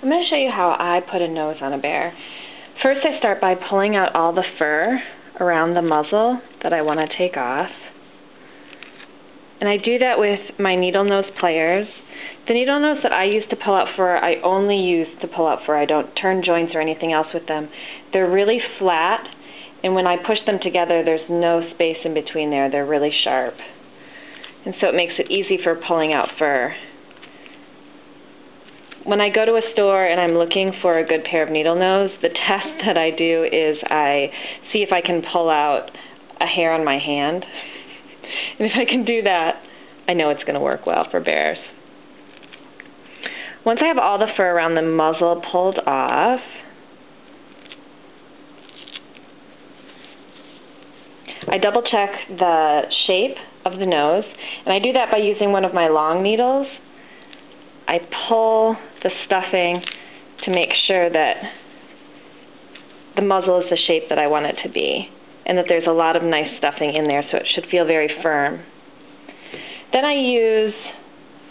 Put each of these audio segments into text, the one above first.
I'm going to show you how I put a nose on a bear. First, I start by pulling out all the fur around the muzzle that I want to take off. And I do that with my needle nose pliers. The needle nose that I use to pull out fur, I only use to pull out fur. I don't turn joints or anything else with them. They're really flat, and when I push them together, there's no space in between there. They're really sharp. And so it makes it easy for pulling out fur. When I go to a store and I'm looking for a good pair of needle nose, the test that I do is I see if I can pull out a hair on my hand. And if I can do that, I know it's going to work well for bears. Once I have all the fur around the muzzle pulled off, I double check the shape of the nose, and I do that by using one of my long needles. I pull the stuffing to make sure that the muzzle is the shape that I want it to be, and that there's a lot of nice stuffing in there, so it should feel very firm. Then I use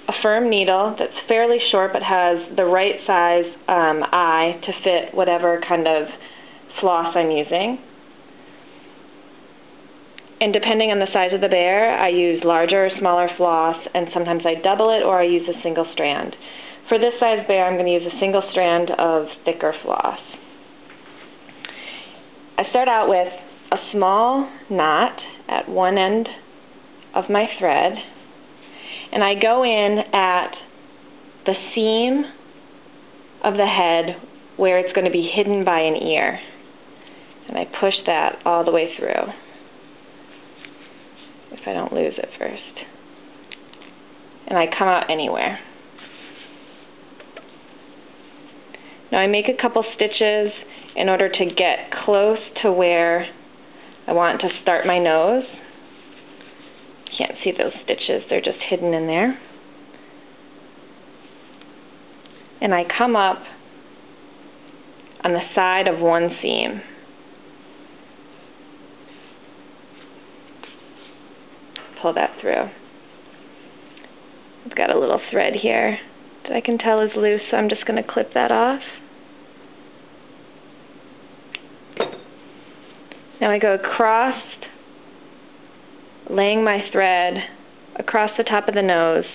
a firm needle that's fairly short but has the right size eye to fit whatever kind of floss I'm using. And depending on the size of the bear, I use larger or smaller floss, and sometimes I double it or I use a single strand. For this size bear, I'm going to use a single strand of thicker floss. I start out with a small knot at one end of my thread, and I go in at the seam of the head where it's going to be hidden by an ear. And I push that all the way through, if I don't lose it first. And I come out anywhere. Now I make a couple stitches in order to get close to where I want to start my nose. Can't see those stitches, they're just hidden in there. And I come up on the side of one seam. Pull that through. I've got a little thread here that I can tell is loose, so I'm just going to clip that off. Now I go across, laying my thread across the top of the nose,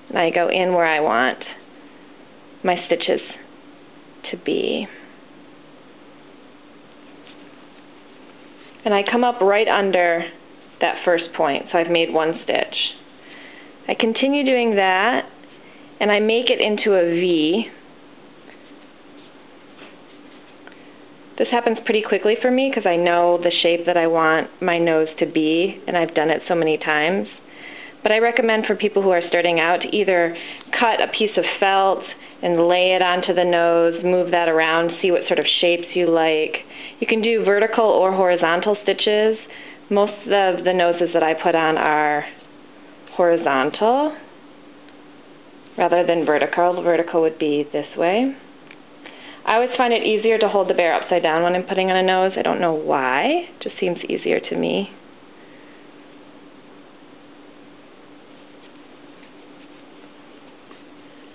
and I go in where I want my stitches to be. And I come up right under that first point, so I've made one stitch. I continue doing that, and I make it into a V. This happens pretty quickly for me because I know the shape that I want my nose to be, and I've done it so many times. But I recommend for people who are starting out to either cut a piece of felt and lay it onto the nose, move that around, see what sort of shapes you like. You can do vertical or horizontal stitches. Most of the noses that I put on are horizontal rather than vertical. Vertical would be this way. I always find it easier to hold the bear upside down when I'm putting on a nose. I don't know why. It just seems easier to me.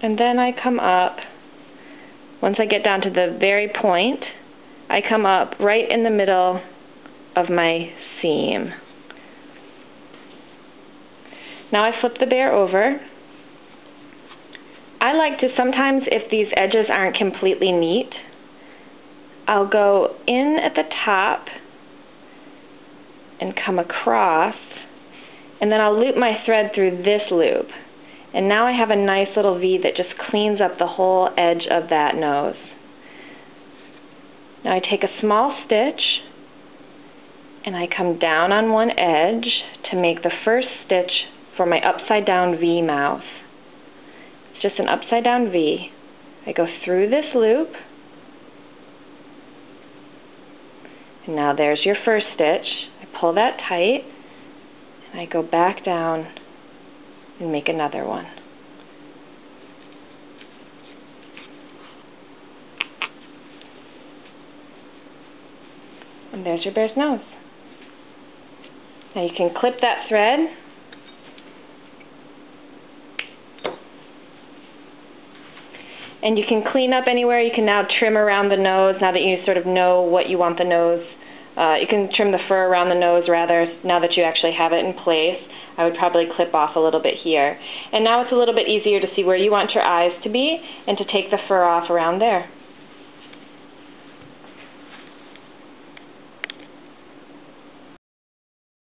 And then I come up, once I get down to the very point, I come up right in the middle of my seam. Now I flip the bear over. I like to sometimes, if these edges aren't completely neat, I'll go in at the top and come across, and then I'll loop my thread through this loop. And now I have a nice little V that just cleans up the whole edge of that nose. Now I take a small stitch and I come down on one edge to make the first stitch for my upside down V mouth. It's just an upside down V. I go through this loop, and now there's your first stitch. I pull that tight, and I go back down and make another one. And there's your bear's nose. Now you can clip that thread. And you can clean up anywhere. You can now trim around the nose now that you sort of know what you want the nose. You can trim the fur around the nose rather now that you actually have it in place. I would probably clip off a little bit here. And now it's a little bit easier to see where you want your eyes to be and to take the fur off around there.